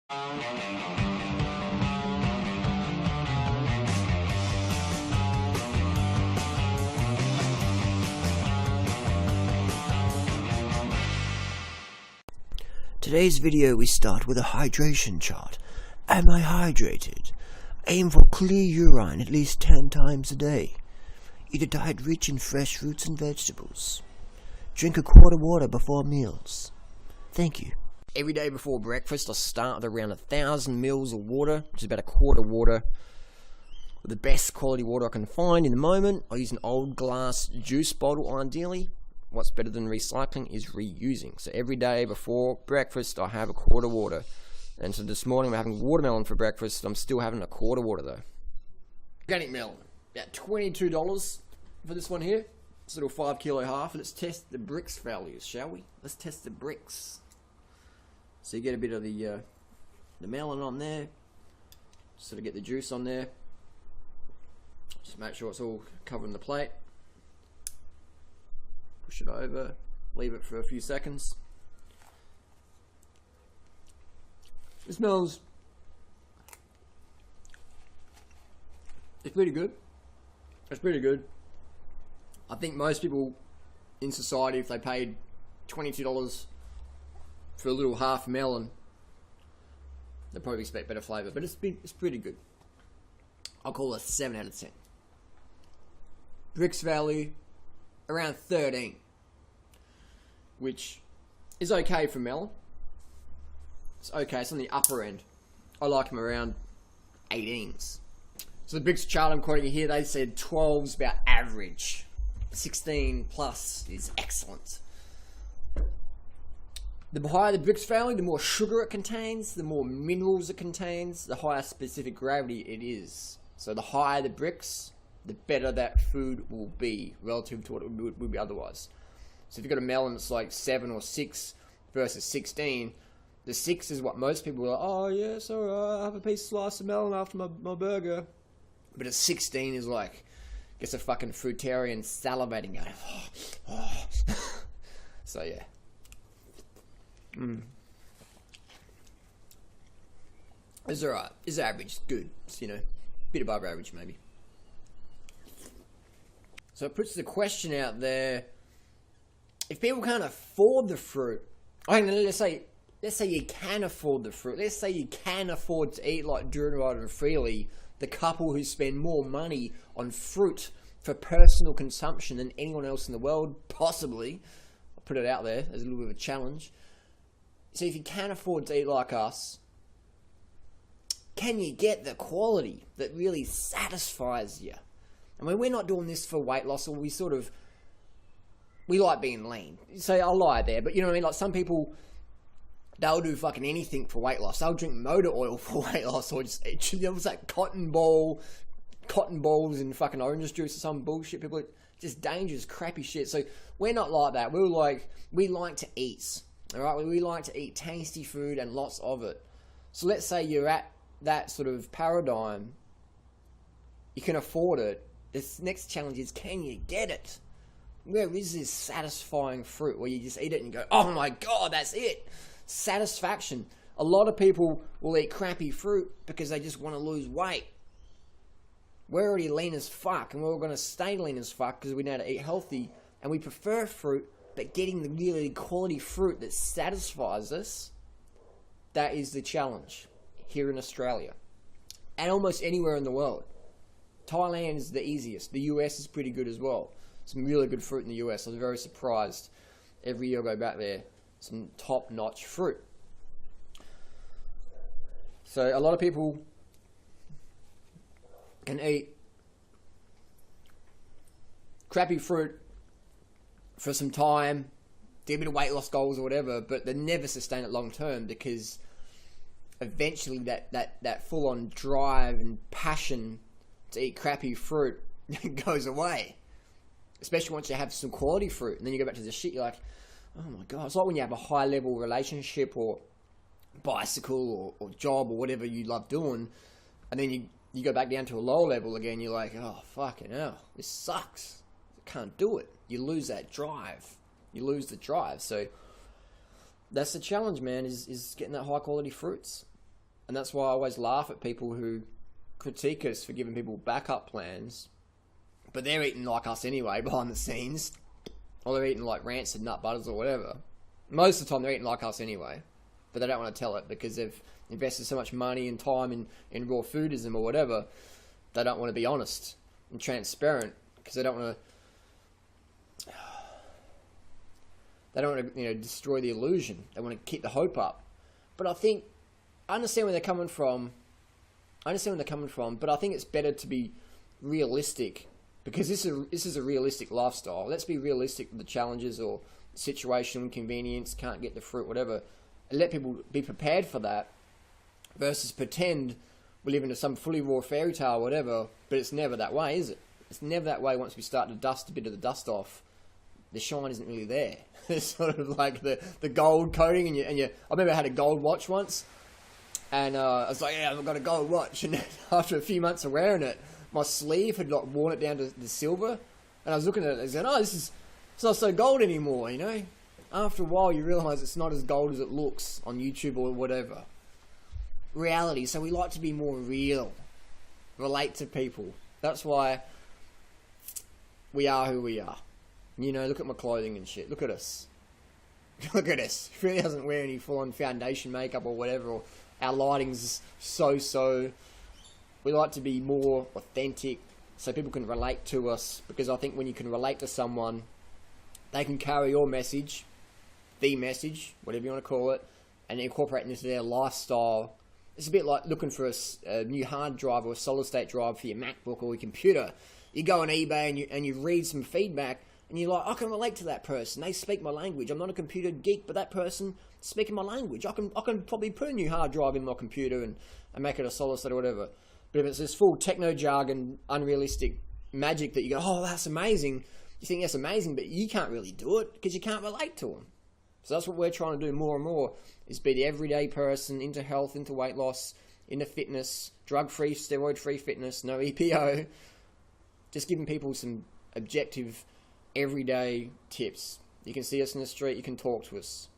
Today's video we start with a hydration chart. Am I hydrated? Aim for clear urine at least 10 times a day. Eat a diet rich in fresh fruits and vegetables. Drink a quart of water before meals. Thank you. Every day before breakfast I start with around 1,000 mils of water, which is about a quart of water. With the best quality water I can find in the moment. I use an old glass juice bottle ideally. What's better than recycling is reusing. So every day before breakfast I have a quart of water. And so this morning I'm having watermelon for breakfast. I'm still having a quart of water though. Organic melon. About $22 for this one here. This little 5 kilo half. Let's test the bricks values, shall we? Let's test the bricks. So you get a bit of the melon on there. Sort of get the juice on there. Just make sure it's all covering the plate. Push it over, leave it for a few seconds. It smells, it's pretty good. It's pretty good. I think most people in society, if they paid $22 for a little half melon, they'd probably expect better flavour, but it's pretty good. I'll call it a 7 out of 10. Bricks value around 13, which is okay for melon. It's okay, it's on the upper end. I like them around 18s. So the bricks chart I'm quoting here, they said 12's about average. 16 plus is excellent. The higher the bricks value, the more sugar it contains, the more minerals it contains, the higher specific gravity it is. So the higher the bricks, the better that food will be relative to what it would be otherwise. So if you've got a melon that's like 7 or 6 versus 16, the 6 is what most people are like, oh yeah, so I'll have a slice of melon after my burger. But a 16 is like, gets a fucking fruitarian salivating going, oh. So yeah. It's alright. It's average. Good. It's, you know, bit above average maybe. So it puts the question out there, if people can't afford the fruit, let's say you can afford the fruit, let's say you can afford to eat like Durant and Freely, the couple who spend more money on fruit for personal consumption than anyone else in the world, possibly. I'll put it out there as a little bit of a challenge. So if you can afford to eat like us, can you get the quality that really satisfies you? I mean, we're not doing this for weight loss, or we like being lean. So I'll lie there, but you know what I mean? Like some people, they'll do fucking anything for weight loss. They'll drink motor oil for weight loss, or just, it was like cotton balls in fucking orange juice or some bullshit. People, just dangerous, crappy shit. So we're not like that. We like to eat, all right? We like to eat tasty food and lots of it. So let's say you're at that sort of paradigm, you can afford it. This next challenge is, can you get it? Where is this satisfying fruit where you just eat it and go, oh my god, that's it? Satisfaction. A lot of people will eat crappy fruit because they just want to lose weight. We're already lean as fuck, and we're going to stay lean as fuck because we know how to eat healthy, and we prefer fruit, but getting the really quality fruit that satisfies us, that is the challenge here in Australia and almost anywhere in the world. Thailand is the easiest. The US is pretty good as well. Some really good fruit in the US. I was very surprised. Every year I go back there, some top-notch fruit. So a lot of people can eat crappy fruit for some time, do a bit of weight loss goals or whatever, but they never sustain it long term because eventually that full-on drive and passion to eat crappy fruit goes away. Especially once you have some quality fruit, and then you go back to the shit, you're like, oh my god. It's like when you have a high-level relationship or bicycle or job or whatever you love doing, and then you go back down to a lower level again, you're like, oh, fucking hell, this sucks. I can't do it. You lose that drive. You lose the drive. So that's the challenge, man, is getting that high-quality fruits. And that's why I always laugh at people who critique us for giving people backup plans, but they're eating like us anyway behind the scenes, or they're eating like rancid nut butters or whatever. Most of the time they're eating like us anyway, but they don't want to tell it because they've invested so much money and time in raw foodism or whatever. They don't want to be honest and transparent because they don't want to destroy the illusion. They want to keep the hope up. But I understand where they're coming from. But I think it's better to be realistic, because this is a realistic lifestyle. Let's be realistic with the challenges or situational inconvenience, can't get the fruit, whatever, and let people be prepared for that, versus pretend we live into some fully raw fairy tale or whatever, but it's never that way, is it? It's never that way. Once we start to dust a bit of the dust off, the shine isn't really there. It's sort of like the gold coating, and I remember I had a gold watch once, and I was like, yeah, I've got a gold watch, and after a few months of wearing it, my sleeve had like worn it down to the silver, and I was looking at it and saying, oh, it's not so gold anymore, you know? After a while you realise it's not as gold as it looks on YouTube or whatever. Reality. So we like to be more real, relate to people. That's why we are who we are. You know, look at my clothing and shit. Look at us. Look at us. He really doesn't wear any full-on foundation makeup or whatever, or our lighting's so. We like to be more authentic so people can relate to us, because I think when you can relate to someone, they can carry your message, the message, whatever you want to call it, and incorporate it into their lifestyle. It's a bit like looking for a new hard drive or a solid state drive for your MacBook or your computer. You go on eBay and you read some feedback, and you're like, I can relate to that person. They speak my language. I'm not a computer geek, but that person speaking my language. I can probably put a new hard drive in my computer and make it a solid state or whatever. But if it's this full techno jargon, unrealistic magic that you go, oh, that's amazing. You think that's amazing, but you can't really do it because you can't relate to them. So that's what we're trying to do more and more, is be the everyday person into health, into weight loss, into fitness, drug-free, steroid-free fitness, no EPO. Just giving people some objective, everyday tips. You can see us in the street, you can talk to us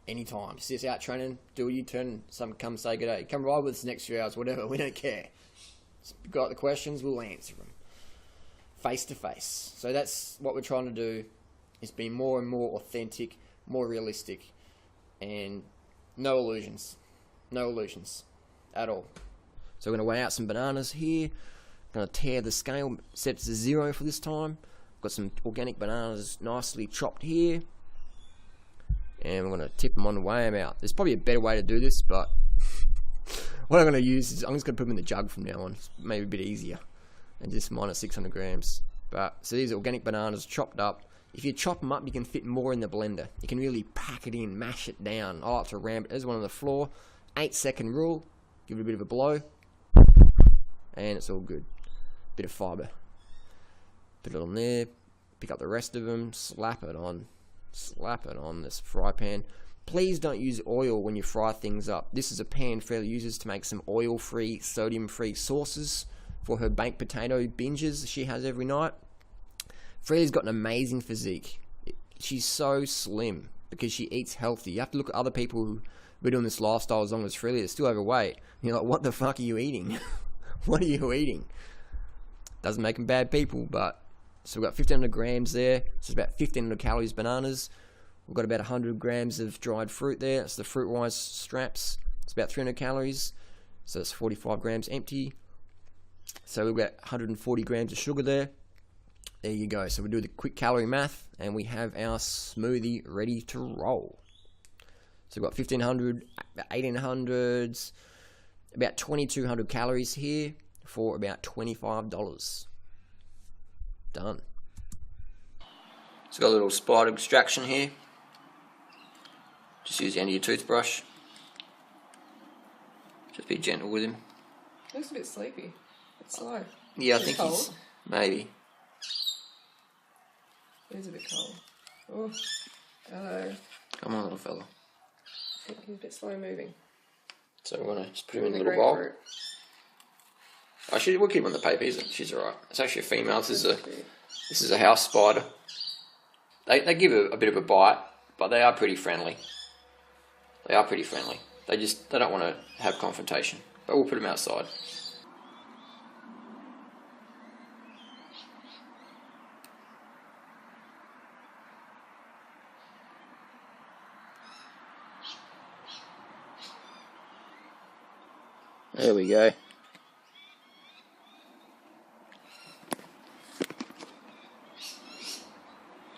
anytime. See us out training, do a U-turn, some come say good day. Come ride with us the next few hours, whatever, we don't care. If you've got the questions, we'll answer them. Face to face. So that's what we're trying to do, is be more and more authentic, more realistic, and no illusions. No illusions at all. So we're going to weigh out some bananas here. Going to tear the scale, set it to 0 for this time. Got some organic bananas nicely chopped here. And we're going to tip them on and weigh them out. There's probably a better way to do this, but what I'm going to use is I'm just going to put them in the jug from now on. It's maybe a bit easier. And just minus 600 grams. So these are organic bananas chopped up. If you chop them up, you can fit more in the blender. You can really pack it in, mash it down. I like to ram it. There's one on the floor. 8-second rule. Give it a bit of a blow. And it's all good. Bit of fibre. Put it on there. Pick up the rest of them. Slap it on. Slap it on this fry pan. Please don't use oil when you fry things up. This is a pan Freya uses to make some oil-free, sodium-free sauces for her baked potato binges she has every night. Freya's got an amazing physique. She's so slim because she eats healthy. You have to look at other people who are doing this lifestyle as long as Freya. They're still overweight. And you're like, what the fuck are you eating? What are you eating? Doesn't make them bad people, but... So we've got 1,500 grams there. So it's about 1,500 calories bananas. We've got about 100 grams of dried fruit there. That's the fruit-wise straps. It's about 300 calories. So it's 45 grams empty. So we've got 140 grams of sugar there. There you go. So we do the quick calorie math, and we have our smoothie ready to roll. So we've got 1,500, 1,800s, about 2,200 calories here for about $25. Done. So got a little spider extraction here. Just use the end of your toothbrush. Just be gentle with him. Looks a bit sleepy. It's slow. Yeah, I think he's... Maybe. It is a bit cold. Oh, hello. Come on, little fella. I think he's a bit slow moving. So we're going to just put him in a little bowl. We'll keep him on the paper. She's alright. It's actually a female. This is a house spider. They give a bit of a bite, but they are pretty friendly. They They don't want to have confrontation. But we'll put them outside. There we go.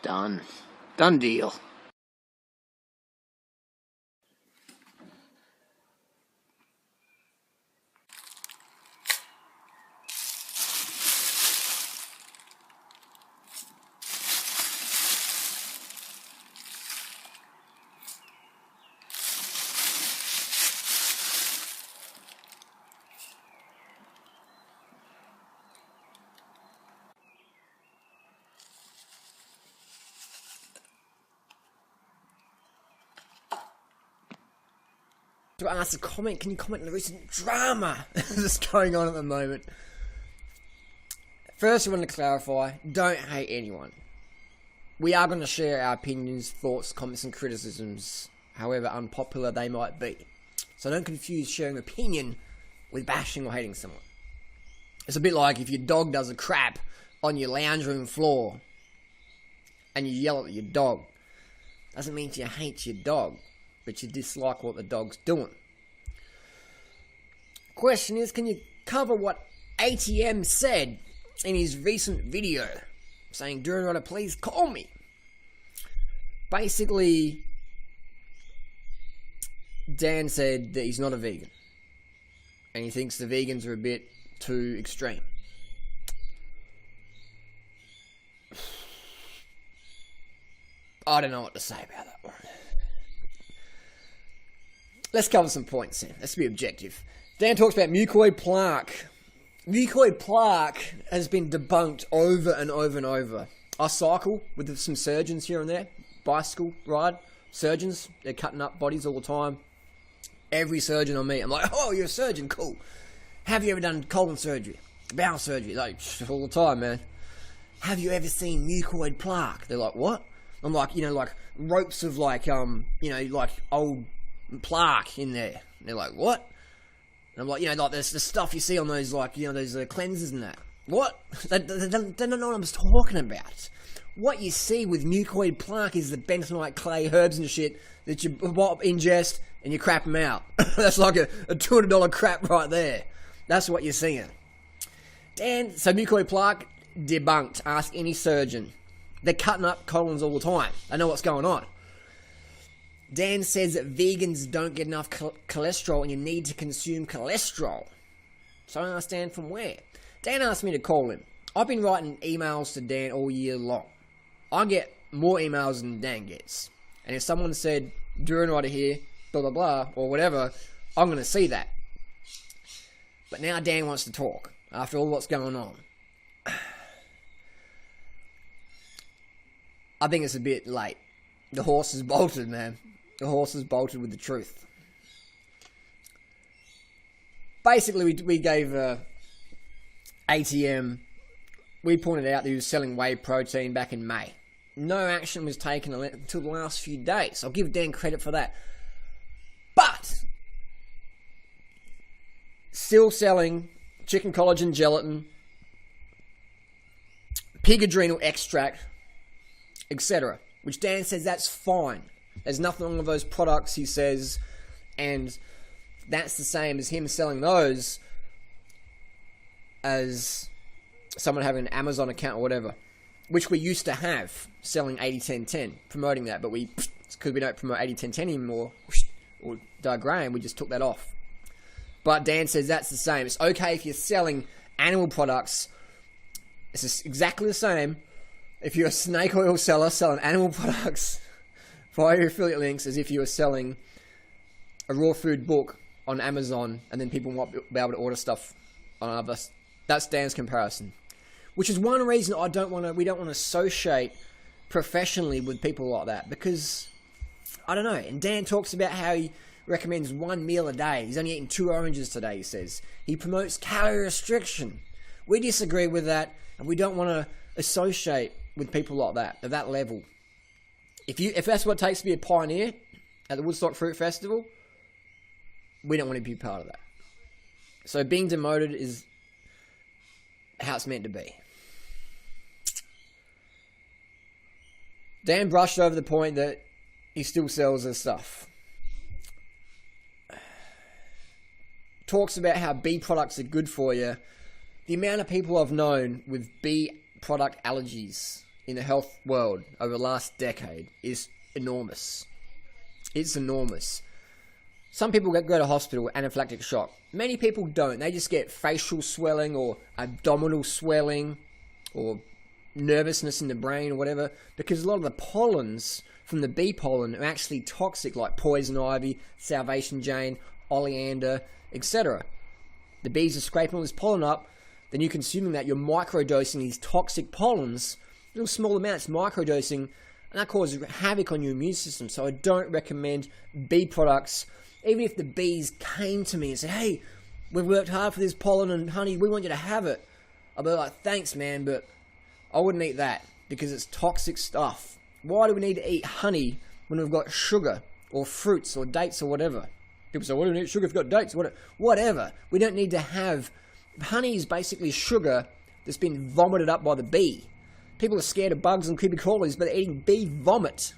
Done. Done deal. To ask a comment, can you comment on the recent drama that's going on at the moment? First, I want to clarify, don't hate anyone. We are going to share our opinions, thoughts, comments and criticisms, however unpopular they might be. So don't confuse sharing opinion with bashing or hating someone. It's a bit like if your dog does a crap on your lounge room floor and you yell at your dog. Doesn't mean you hate your dog, but you dislike what the dog's doing. Question is, can you cover what ATM said in his recent video, saying, "Durant, please call me"? Basically, Dan said that he's not a vegan, and he thinks the vegans are a bit too extreme. I don't know what to say about that one. Let's cover some points then. Let's be objective. Dan talks about mucoid plaque. Mucoid plaque has been debunked over and over and over. I cycle with some surgeons here and there. Bicycle ride. Surgeons, they're cutting up bodies all the time. Every surgeon I meet, I'm like, "Oh, you're a surgeon, cool. Have you ever done colon surgery? Bowel surgery?" Like, all the time, man. "Have you ever seen mucoid plaque?" They're like, "What?" I'm like, like ropes of like old plaque in there. And they're like, "What?" And I'm like, like there's the stuff you see on those, like, those cleansers and that. What? They don't know what I'm talking about. What you see with mucoid plaque is the bentonite clay herbs and shit that you ingest and you crap them out. That's like a $200 crap right there. That's what you're seeing. So mucoid plaque, debunked. Ask any surgeon. They're cutting up colons all the time. They know what's going on. Dan says that vegans don't get enough cholesterol and you need to consume cholesterol. So I don't understand from where. Dan asked me to call him. I've been writing emails to Dan all year long. I get more emails than Dan gets. And if someone said, "Durant right here, blah, blah, blah," or whatever, I'm going to see that. But now Dan wants to talk after all what's going on. I think it's a bit late. The horse is bolted, man. The horse is bolted with the truth. Basically, we gave ATM, we pointed out that he was selling whey protein back in May. No action was taken until the last few days. I'll give Dan credit for that. But still selling chicken collagen gelatin, pig adrenal extract, etc. Which Dan says that's fine. There's nothing wrong with those products, he says, and that's the same as him selling those as someone having an Amazon account or whatever, which we used to have, selling 80-10-10, promoting that, but because we don't promote 80-10-10 anymore, or Doug Graham, we just took that off. But Dan says that's the same. It's okay if you're selling animal products. It's exactly the same if you're a snake oil seller selling animal products via your affiliate links as if you were selling a raw food book on Amazon and then people might be able to order stuff on others. That's Dan's comparison. Which is one reason we don't want to associate professionally with people like that, because I don't know. And Dan talks about how he recommends one meal a day. He's only eating 2 oranges today, he says. He promotes calorie restriction. We disagree with that, and we don't want to associate with people like that, at that level. If that's what it takes to be a pioneer at the Woodstock Fruit Festival, we don't want to be part of that. So being demoted is how it's meant to be. Dan brushed over the point that he still sells his stuff. Talks about how bee products are good for you. The amount of people I've known with bee product allergies in the health world over the last decade is enormous. It's enormous. Some people go to hospital with anaphylactic shock. Many people don't. They just get facial swelling or abdominal swelling or nervousness in the brain or whatever, because a lot of the pollens from the bee pollen are actually toxic, like poison ivy, Salvation Jane, oleander, etc. The bees are scraping all this pollen up, then you're consuming that, you're microdosing these toxic pollens, little small amounts, microdosing, and that causes havoc on your immune system. So I don't recommend bee products. Even if the bees came to me and said, hey, we've worked hard for this pollen and honey, we want you to have it, I'll be like, thanks man, but I wouldn't eat that because it's toxic stuff. Why do we need to eat honey when we've got sugar or fruits or dates or whatever? People say, why do we need sugar if we've got dates? Whatever. We don't need to have... Honey is basically sugar that's been vomited up by the bee. People are scared of bugs and creepy crawlies, but they're eating bee vomit.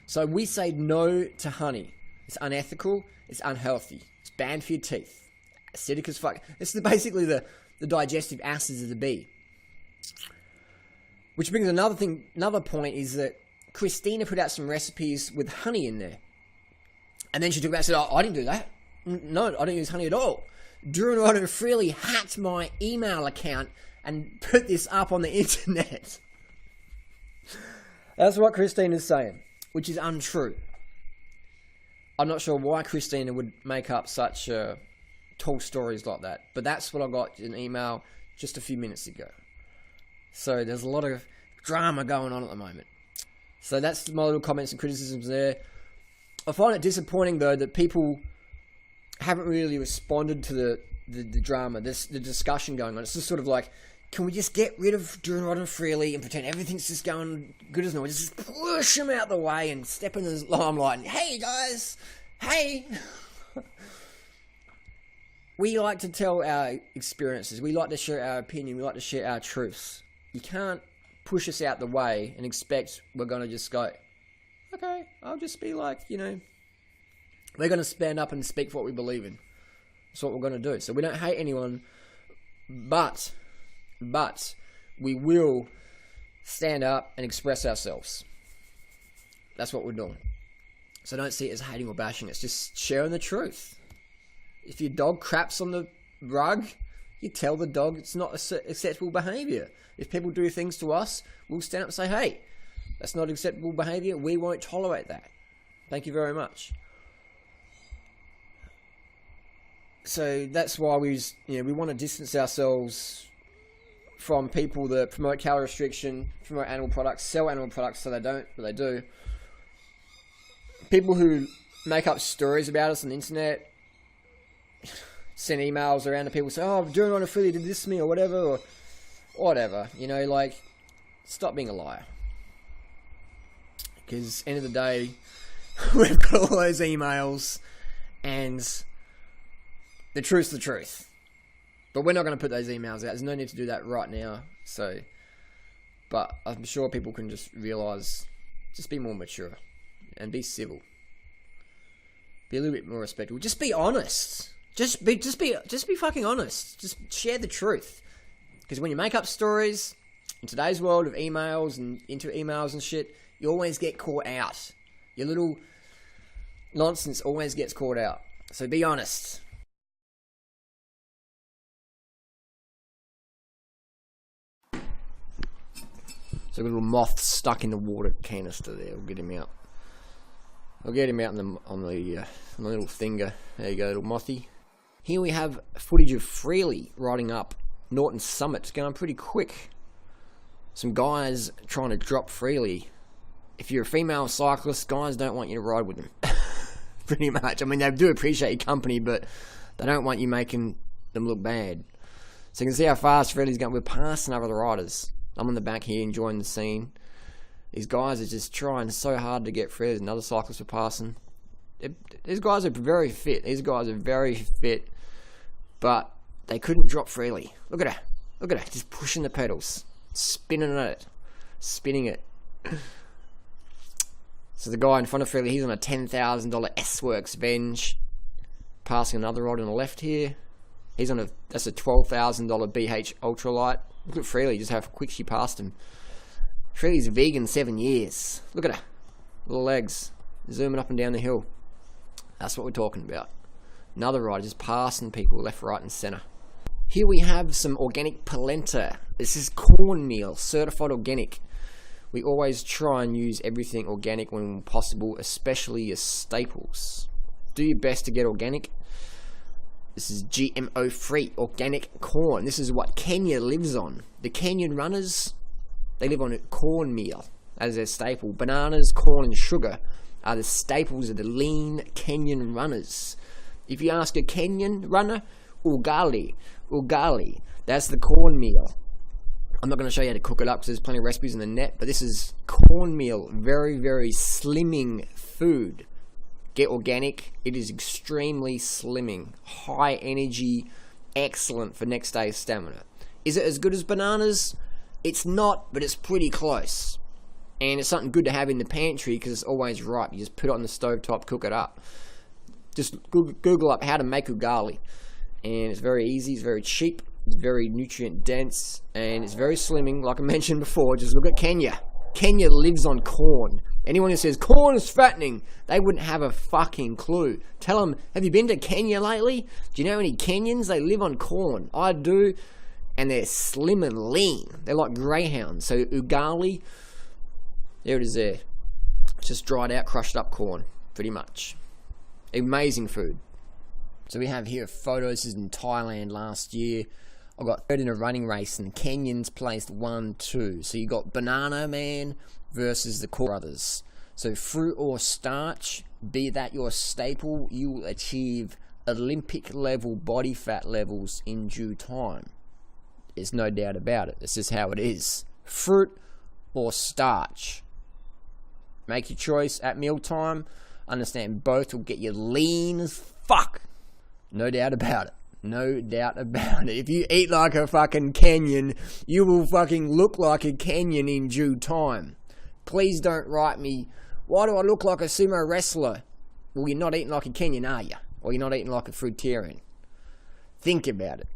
So we say no to honey. It's unethical. It's unhealthy. It's bad for your teeth. Acidic as fuck. This is basically the digestive acids of the bee. Which brings another point is that Christina put out some recipes with honey in there. And then she took that and said, oh, I didn't do that. No, I don't use honey at all. Drew and Freely hacked my email account and put this up on the internet. That's what Christina's saying, which is untrue. I'm not sure why Christina would make up such tall stories like that, but that's what I got in an email just a few minutes ago. So there's a lot of drama going on at the moment. So that's my little comments and criticisms there. I find it disappointing though that people haven't really responded to the drama, the discussion going on. It's just sort of like, can we just get rid of Drew and Rodden Freely and pretend everything's just going good as normal? Just push them out the way and step in the limelight. And, hey guys, hey. We like to tell our experiences. We like to share our opinion. We like to share our truths. You can't push us out the way and expect we're going to just go, okay, I'll just be like, we're going to stand up and speak for what we believe in. That's what we're going to do. So we don't hate anyone, but we will stand up and express ourselves. That's what we're doing. So don't see it as hating or bashing. It's just sharing the truth. If your dog craps on the rug, you tell the dog it's not acceptable behaviour. If people do things to us, we'll stand up and say, hey, that's not acceptable behaviour. We won't tolerate that. Thank you very much. So that's why we want to distance ourselves from people that promote calorie restriction, promote animal products, sell animal products, so they don't, but they do. People who make up stories about us on the internet, send emails around to people, say, oh, Drew and Rodden did this to me or whatever, stop being a liar. Because end of the day, we've got all those emails, and the truth's the truth. But we're not going to put those emails out. There's no need to do that right now. So, but I'm sure people can just realise, just be more mature and be civil. Be a little bit more respectful. Just be honest. Just be fucking honest. Just share the truth. Because when you make up stories in today's world of emails and into emails and shit, you always get caught out. Your little nonsense always gets caught out. So be honest. So a little moth stuck in the water canister there. We'll get him out. I'll get him out on the little finger. There you go, little mothy. Here we have footage of Freely riding up Norton Summit. It's going pretty quick. Some guys trying to drop Freely. If you're a female cyclist, guys don't want you to ride with them. Pretty much. I mean, they do appreciate your company, but they don't want you making them look bad. So you can see how fast Freely's going. We're passing over the riders. I'm on the back here enjoying the scene. These guys are just trying so hard to get through. There's another cyclist we're passing. These guys are very fit. These guys are very fit, but they couldn't drop freely. Look at her. Look at her. Just pushing the pedals. Spinning it. Spinning it. So the guy in front of Freely, he's on a $10,000 S-Works Venge. Passing another rod on the left here. He's on that's a $12,000 BH Ultralight. Look at Freely, just how quick she passed him. Freely's vegan 7 years. Look at her. Little legs. Zooming up and down the hill. That's what we're talking about. Another rider just passing people left, right and centre. Here we have some organic polenta. This is cornmeal, certified organic. We always try and use everything organic when possible, especially your staples. Do your best to get organic. This is GMO free organic corn. This is what Kenya lives on. The Kenyan runners, they live on cornmeal as their staple. Bananas, corn and sugar are the staples of the lean Kenyan runners. If you ask a Kenyan runner, ugali, that's the cornmeal. I'm not going to show you how to cook it up because there's plenty of recipes in the net, but this is cornmeal, very, very slimming food. Get organic. It is extremely slimming, high energy, excellent for next day's stamina. Is it as good as bananas? It's not, but it's pretty close. And it's something good to have in the pantry because it's always ripe. You just put it on the stovetop, cook it up. Just Google up how to make ugali. And it's very easy, it's very cheap, it's very nutrient dense, and it's very slimming. Like I mentioned before, just look at Kenya. Kenya lives on corn. Anyone who says corn is fattening, they wouldn't have a fucking clue. Tell them, have you been to Kenya lately? Do you know any Kenyans? They live on corn. I do, and they're slim and lean. They're like greyhounds. So ugali, there it is there. It's just dried out, crushed up corn, pretty much. Amazing food. So we have here a photo. This is in Thailand last year. I got third in a running race and Kenyans placed 1, 2. So you got Banana Man versus the Core Brothers. So fruit or starch, be that your staple, you will achieve Olympic level body fat levels in due time. There's no doubt about it. This is how it is. Fruit or starch. Make your choice at mealtime. Understand both will get you lean as fuck. No doubt about it. No doubt about it. If you eat like a fucking Kenyan, you will fucking look like a Kenyan in due time. Please don't write me, why do I look like a sumo wrestler? Well, you're not eating like a Kenyan, are you? Or you're not eating like a fruitarian. Think about it.